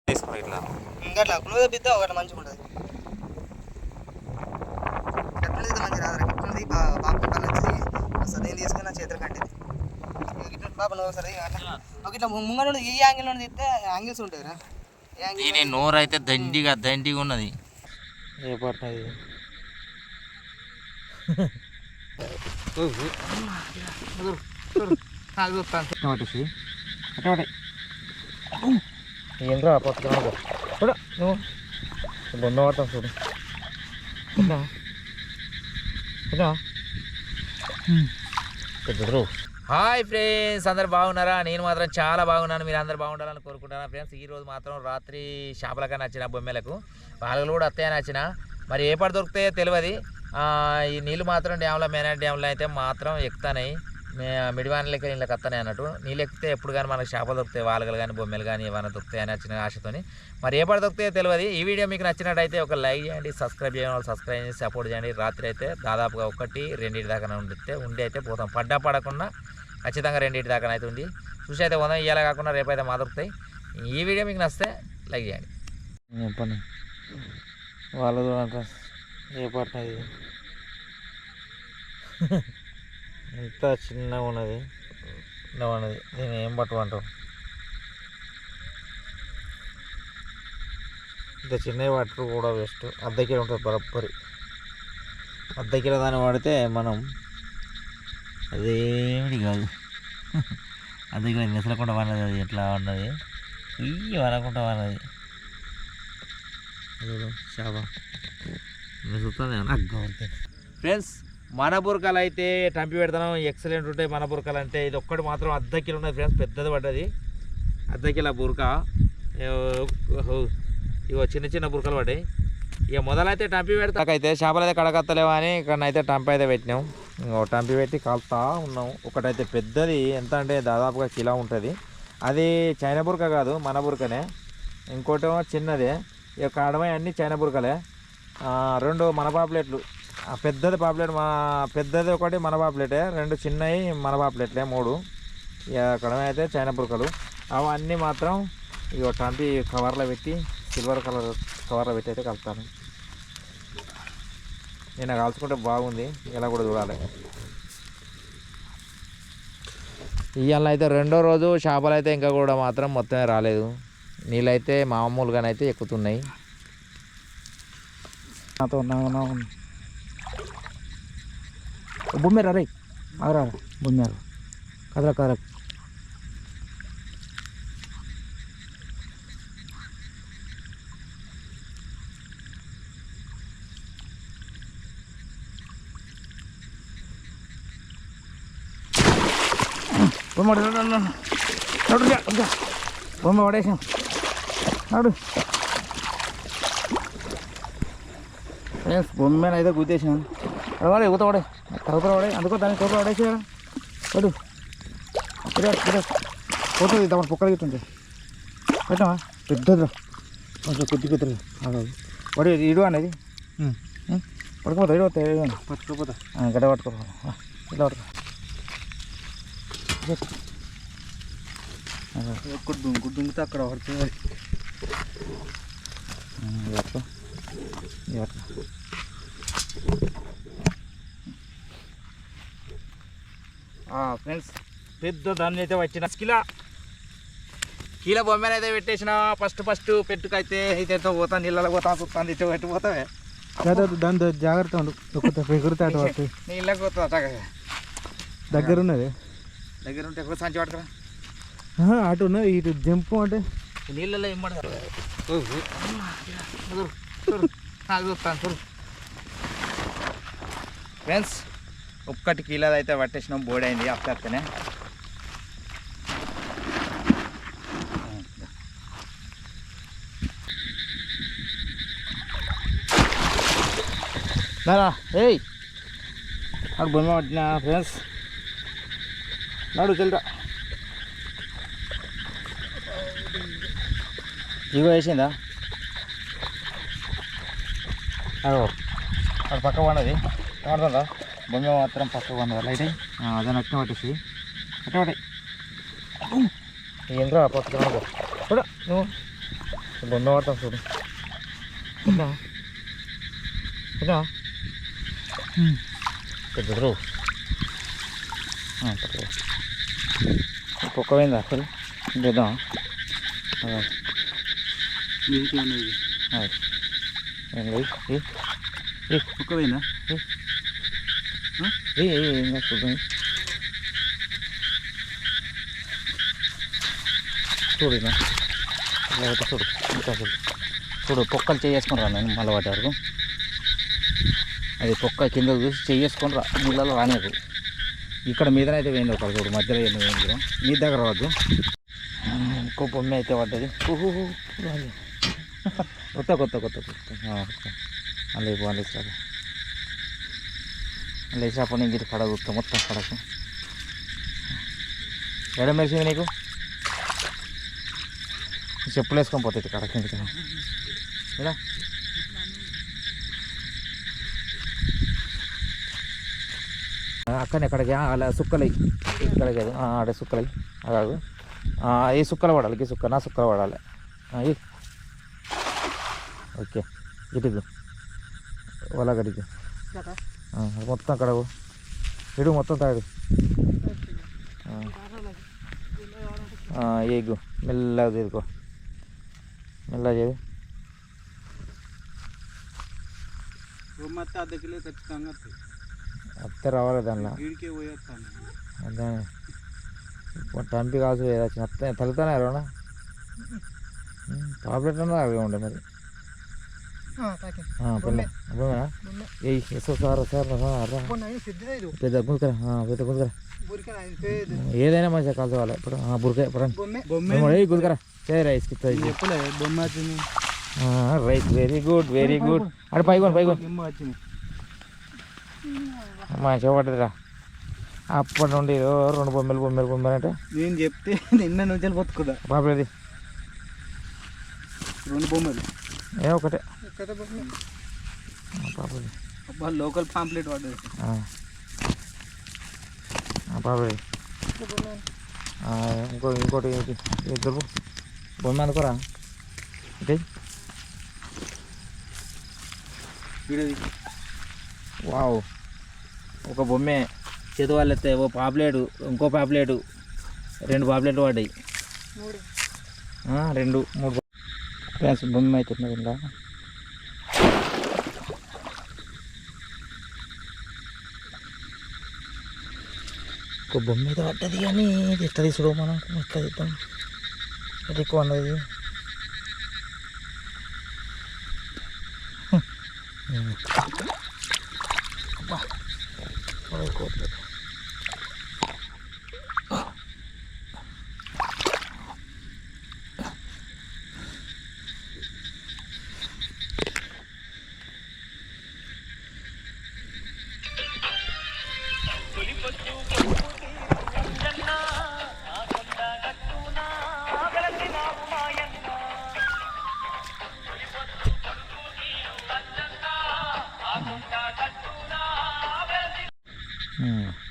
తీసుకురా ఇట్లా ఇంకా అట్లా క్లోజ్ బిద్దా ఒకటి మంచిగా ఉంటుంది. కట్టినది మంచి రాదు, కట్టినది బాబు కళ్ళొచ్చి అసలు నేను తీసుకుని నా చేతులు కట్టింది. ఇట్లా బాబు నువ్వు ఒకసారి ఇట్లా ముంగ నుండి ఈ యాంగిల్ నుండి తీస్తే యాంగిల్స్ ఉంటుంది రా. దీని నోరు అయితే దండిగా ఉన్నది. ఏ పట్టినది పట్టేసి అట్టే ఏంట్రా పట్టుకున్నా చూడ నువ్వు బొమ్మ పడతావు చూడు. హాయ్ ఫ్రెండ్స్, అందరు బాగున్నారా? నేను మాత్రం చాలా బాగున్నాను. మీరు అందరు బాగుండాలని కోరుకుంటున్నాను ఫ్రెండ్స్. ఈరోజు మాత్రం రాత్రి చేపలకన్నా వచ్చిన బొమ్మెలకు వాళ్ళు కూడా వస్తాయని వచ్చిన. మరి ఏ పడి దొరుకుతాయో తెలియదు. ఈ నీళ్ళు మాత్రం డ్యామ్లో మేనాటి డ్యామ్లో అయితే మాత్రం ఎక్కుతాయి. మిడివానలకి నీళ్ళకి వస్తాయి అన్నట్టు. నీళ్ళు ఎక్కితే ఎప్పుడు కానీ మనకు చేపలు దొరుకుతాయి, వాలుగలు కానీ బొమ్మలు కానీ ఏమైనా దొరుకుతాయని వచ్చిన ఆశతోని. మరి ఏ పడి దొరుకుతాయో తెలియదు. ఈ వీడియో మీకు నచ్చినట్టయితే ఒక లైక్ చేయండి, సబ్స్క్రైబ్ చేయడం వాళ్ళు సబ్స్క్రైబ్ చేసి సపోర్ట్ చేయండి. రాత్రి అయితే దాదాపుగా 1-2 దాకా ఉండి అయితే పోతాం. పడకుండా ఖచ్చితంగా 2 దాకా అయితే ఉంది. చూసి అయితే పోదాం. ఇవాళ కాకుండా రేపైతే మా దొరుకుతాయి. ఈ వీడియో మీకు నచ్చితే లైక్ చేయండి. చెప్పండి వాళ్ళ ఏ పట్టినది ఎంత చిన్నగా ఉన్నది దీన్ని ఏం పట్టమంటావు? ఇంత చిన్నవి పట్టరు కూడా వేస్ట్. అద్దెకిలో ఉంటుంది బరబ్బరి. అద్దెకిలో దాన్ని వాడితే మనం అదేమిటి కాదు, అద్దెకిలో మెసలకుండా పడినది. అది ఎట్లా ఉన్నది వనకుండా పడినది చేప ఫ్రెండ్స్. మన బురకలు అయితే టంపి పెడతాం, ఎక్సలెంట్ ఉంటాయి మన బురకలు అంటే. ఇది ఒక్కటి మాత్రం అర్ధ-కిలో ఉన్నది ఫ్రెండ్స్, పెద్దది పడ్డది. అర్ధ-కిలో బురక. ఇగో చిన్న బురకలు పడ్డాయి. ఇక మొదలైతే టంపి పెడతాకైతే చేపలు అయితే కడగత్తలేవా అని ఇక్కడనైతే టంపి అయితే పెట్టినాం. ఇంకో టంపి పెట్టి కాలుతా ఉన్నాం. ఒకటైతే పెద్దది ఎంత అంటే దాదాపుగా కిలో ఉంటుంది. అది చైనా బురక కాదు, మన బురకనే. ఇంకోటేమో చిన్నదే. ఇక కాడమై అన్నీ చైనా బురకలే. 2 మన పాపులెట్లు. పెద్దది పాపులెట్ పెద్దది ఒకటి మన పాపులెటే, 2 చిన్నవి మన పాపులెట్లే 3. ఇక కడమ అయితే చైనా బురకలు. అవన్నీ మాత్రం ఇక టంపి కవర్లో పెట్టి సిల్వర్ కలర్ కవర్లో పెట్టి అయితే కలుపుతాను. నేను కాల్చుకుంటే బాగుంది, ఇలా కూడా చూడాలి. ఇవాళ అయితే 2వ రోజు. చేపలు అయితే ఇంకా కూడా మాత్రం మొత్తమే రాలేదు. నీళ్ళైతే మామూలుగానైతే ఎక్కుతున్నాయి. బొమ్మేరా రే అవరా బొమ్మేరు కదరా బొమ్మ పడేసాం నాడు. బొమ్మను అయితే గుద్దేసాను. అడవాడే ఊతవాడే తవ్వుతాడే, అందుకో దాన్ని తవ్వుతా పడేసా పడు పోతుంది. తమ పొక్కలు గిట్టుంటే పెట్టమా పెద్దదిరా కొంచెం కొద్దిగా వాడు ఇడు అనేది పడుకోపోతా ఇడు పట్టుకోపోతా గడ్డ పట్టుకోపోతా ఇట్లా పట్టుకో. దుంగితే అక్కడ పడుతుంది. ఫ్రెండ్స్, పెద్ద దాన్ని అయితే వచ్చిన కిలో బొమ్మలు అయితే పెట్టేసిన. ఫస్ట్ పెట్టుకైతే అయితే పోతా, నీళ్ళలో పోతా, చూస్తాను ఇటు పెట్టిపోతావే. దాని జాగ్రత్త ఉండు, ఎగురుతా నీళ్ళకి పోతా. దగ్గర ఉన్నది, దగ్గర ఉంటే ఎక్కువ సంచి పట్టుకురా. అటు ఉన్నది ఇటు జంపు అంటే నీళ్ళలో ఏం పడతారు. చూస్తాను ఫ్రెండ్స్. 1 కిలో అయితే పట్టేసినాం. బోడైంది అప్పనే. ఏయ్ అక్కడ బొమ్మ పట్టిన ఫ్రెండ్స్. నాడు చెల్లిరా ఇగో వేసిందా అక్కడ పక్క పడినది కనబడుతుందా? బొమ్మ మాత్రం పక్క పడినదా లైట్ అదే అట్ట పట్టేసి అట్ట పట్టే ఏంద్రా పక్క నువ్వు బొమ్మ పడతాం చూడు పెద్దరు కుక్క పోయిందా అసలు చూద్దాం కుక్క పోయిందా ఇంకా చూద్దాం చూడు లేకపోతే చూడు ఇంకా చూడు చూడు పొక్కలు చేసుకుని రా నేను మళ్ళీ వాటి వరకు అది పొక్క కింద చూసి చేసుకొని రా నీళ్ళలో రానేది ఇక్కడ మీదనైతే వేయండి ఒకటి చూడు మధ్యలో ఎన్ని వేయించడం మీ దగ్గర రావద్దు ఇంకో బొమ్మ అయితే పడ్డది కొత్త కొత్త కొత్త కొత్త అలా వేసారు అలా వేసినప్పుడు నేను గిరి కడ కూర్తా మొత్తం కడకు ఎడ మెరిసింది నీకు చెప్పులు వేసుకొని పోతుంది కడ కిందకి ఇలా అక్కడనే ఎక్కడికి అలా సుక్కలై ఇక్కడికి ఆడే సుక్కలై అలాగే ఏ సుక్కలు పడాలి ఈ సుక్క నా సుక్కలు పడాలి ఓకే ఇటు ఒలగడికి మొత్తం అక్కడ ఇడు మొత్తం తాడు ఏగు మెల్లగా తీరుకో మెల్లగా చేయి అర్ధ కిలో ఖచ్చితంగా అత్తే రావాలి దానిలో అదే టంపి కాసు వచ్చిన అత్తే తగ్గుతానే రోనా టాబ్లెట్ అన్నా అవి ఉండే మరి సార్ పెద్ద గుంజుకరా పెద్ద గుంజుకరా ఏదైనా మంచిగా కాల్చవాలి ఇప్పుడు బురకాయ గుంజుకరా చే రైస్ రైస్ వెరీ గుడ్ అటు పైకొని మంచిగా పడ్డదిరా అప్పటి నుండి 2 బొమ్మలు అంటే నేను చెప్తే నిన్న నుంచి బతుకుదా బాబుది 2 బొమ్మలు ఒకటే బాబుది లోకల్ పాంప్లెట్ పడ్డది బాబుది ఇంకోటి ఇద్దరు బొమ్మ అనుకోరా అంటే వావ్ ఒక బొమ్మే చేతి వాళ్ళు ఎత్తే ఓ పాపులేటు ఇంకో పాపులేటు 2 పాపులేట్లు పడ్డాయి 2 3 ఫ్రెండ్స్ బొమ్మ అవుతున్నది ఇంకా ఒక బొమ్మ అయితే పడ్డది కానీ ఎట్లా తీసుడు మనం ఎట్లా తీద్దాం అది ఎక్కువ అన్నది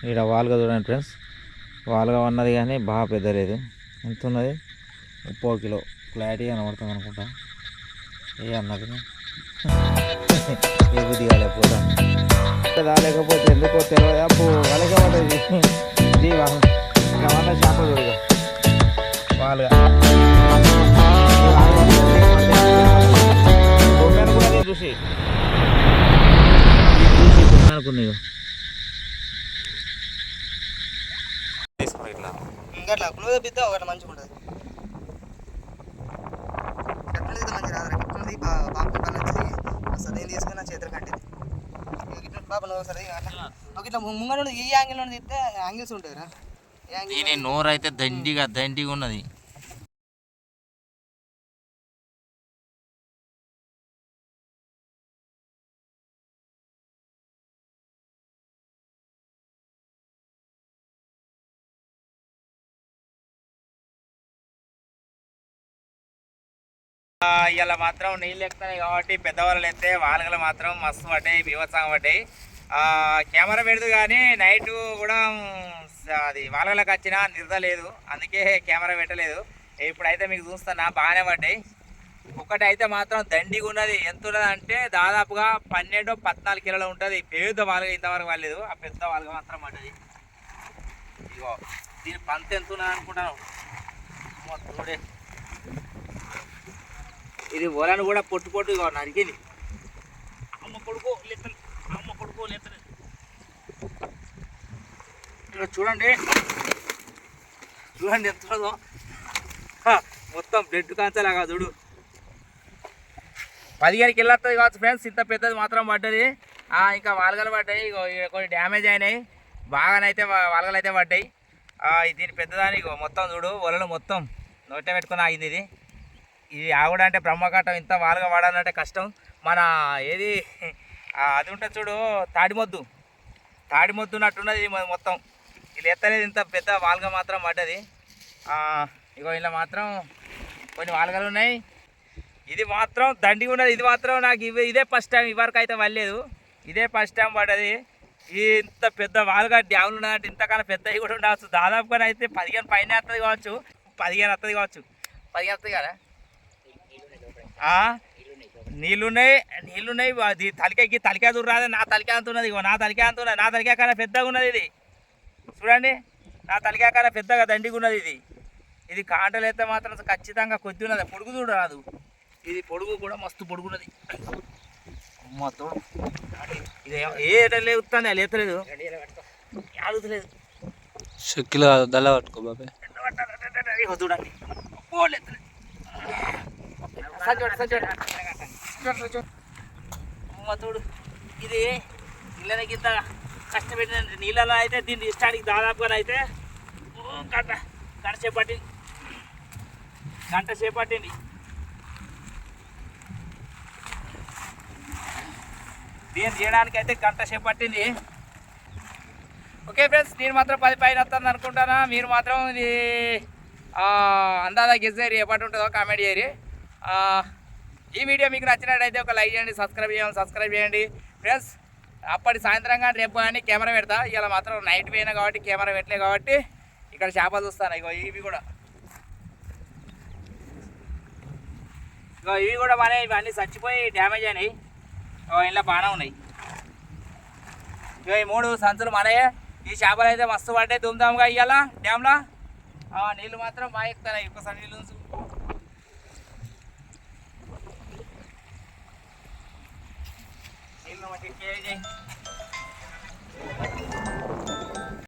ఇక్కడ వాల్గా చూడండి ఫ్రెండ్స్ వాల్గా ఉన్నది కానీ బాగా పెద్ద లేదు ఎంత ఉన్నది 30 కిలో క్లారిటీ కనబడుతుంది అనుకుంటా ఏ అన్నది ఏ బుద్ధి కాలేకపోతా రాలేకపోతే ఎందుకో తెలియదు అప్పు వాళ్ళకే పడుతుంది ఇది టమాటా చేప చూడగా వాల్గా కూడా చూసి అనుకున్నా ఇట్లా క్లోజ్ బిద్దా ఒకటి మంచిగా ఉంటుంది ఎట్లయితే మంచిగా రాదు ఎట్లుంది బాబు పని వచ్చి అసలు నేను తీసుకుని చేతులు కట్టింది ఇట్లా బాబు నువ్వు ఒకసారి ఇట్లా ముంగడు ఈ యాంగిల్లో తీస్తే యాంగిల్స్ ఉంటాయిరా దీని నోరు అయితే దండిగా ఉన్నది ఇలా మాత్రం నీళ్ళు ఎక్కుతున్నాయి కాబట్టి పెద్దవాళ్ళు ఎత్తే వాళ్ళకి మాత్రం మస్తు పడ్డాయి బీభత్సంగా పడ్డాయి కెమెరా పెడదు కానీ నైట్ కూడా అది వాళ్ళకి వచ్చినా నిద్ర లేదు అందుకే కెమెరా పెట్టలేదు ఇప్పుడైతే మీకు చూస్తున్నా బాగానే పడ్డాయి ఒకటి అయితే మాత్రం దండిగా ఉన్నది. ఎంత ఉన్నది అంటే దాదాపుగా 12-14 కిలోలు ఉంటుంది. పెద్ద వాలుగా ఇంతవరకు వాళ్ళలేదు. ఆ పెద్ద వాలుగా మాత్రం పడ్డది. ఇగో దీని పంత ఎంత ఉన్నది అనుకుంటాను. చూడే ఇది వలను కూడా పొట్టు ఇగో నరికింది. అమ్మ కొడుకు లెత్తలు, అమ్మ కొడుకు లెత్తలు. ఇక చూడండి ఎంత ఉన్నదో. మొత్తం బ్లడ్ కాంచలాగా చూడు. 15 కిలో వస్తుంది కావచ్చు ఫ్రెండ్స్. ఇంత పెద్దది మాత్రం పడ్డది. ఇంకా వాల్గలు పడ్డాయి. ఇగో కొన్ని డ్యామేజ్ అయినాయి బాగానైతే. వాల్గలు అయితే పడ్డాయి. దీని పెద్దదాని ఇగో మొత్తం చూడు వలలు మొత్తం నోటే పెట్టుకుని ఆగింది. ఇది ఆగుడు అంటే బ్రహ్మకట్టం. ఇంత వాలుగా వాడాలంటే కష్టం. మన ఏది అది ఉంటుంది చూడు తాడి మొద్దు ఉన్నట్టున్నది మొత్తం. ఇది ఎత్తలేదు. ఇంత పెద్ద వాలుగా మాత్రం పడ్డది. ఇగో ఇలా మాత్రం కొన్ని వాలుగలు ఉన్నాయి. ఇది మాత్రం దండిగా ఉన్నది. ఇది మాత్రం నాకు ఇదే ఫస్ట్ టైం. ఇవరకు అయితే పడలేదు. ఇదే ఫస్ట్ టైం పడ్డది. ఇంత పెద్ద వాలుగా డ్యాములు ఉన్నదంటే ఇంతకన్నా పెద్దవి కూడా ఉండవచ్చు. దాదాపుగా అయితే 15 పైన వస్తుంది కావచ్చు. 15 వస్తుంది కావచ్చు. 15 వస్తుంది కదా. నీళ్ళున్నాయి. అది తలికాయ దూరాదే. నా తలికాయ అంత ఉన్నది. ఇగో నా తలికాయ అంత ఉన్నది. నా తలికాయ కన్నా పెద్దగా ఉన్నది. ఇది చూడండి. నా తలికాయ కన్నా పెద్దగా దండిగా ఉన్నది. ఇది కాంటలు అయితే మాత్రం ఖచ్చితంగా కొద్ది ఉన్నది. పొడుగు చూడరాదు. ఇది పొడుగు కూడా మస్తు పొడుగున్నది. మొత్తం ఇది ఏ ఉత్తాను అది ఎత్తలేదు. ఆదుతలేదు. షెక్కిలో దళ పట్టుకో బాబాయ్. చూడండి చూడు. ఇది ఇళ్ళకి ఇంత కష్టపెట్టిన నీళ్ళలో అయితే దీన్ని ఇష్టానికి దాదాపుగా అయితే గంట చేపట్టింది. దీన్ని చేయడానికి అయితే గంట చేపట్టింది. ఓకే ఫ్రెండ్స్, నేను మాత్రం 10 పైన వస్తుంది అనుకుంటానా. మీరు మాత్రం ఇది అందాదా గెస్సేరి ఎప్పటి ఉంటుందో కామెంట్ చేయరి. ఈ వీడియో మీకు నచ్చినట్టయితే ఒక లైక్ చేయండి, సబ్స్క్రైబ్ చేయండి ఫ్రెండ్స్. అప్పటి సాయంత్రం కానీ రేపు కానీ కెమెరా పెడతా. ఇలా మాత్రం నైట్ పోయినా కాబట్టి కెమెరా పెట్టలే కాబట్టి ఇక్కడ చేపలు చూస్తాను. ఇవి కూడా బాగానే. ఇవన్నీ చచ్చిపోయి డ్యామేజ్ అయినాయి. ఇంట్లో బాగానే ఉన్నాయి. ఈ 3 సంచులు మనయే. ఈ చేపలు అయితే మస్తు పడ్డాయి దుమ్దాముగా ఇవ్వాల డ్యామ్లో. నీళ్ళు మాత్రం బాగా ఎక్కుతాయి. ఒక్కసారి నీళ్ళు నీళ్ళు మట్టి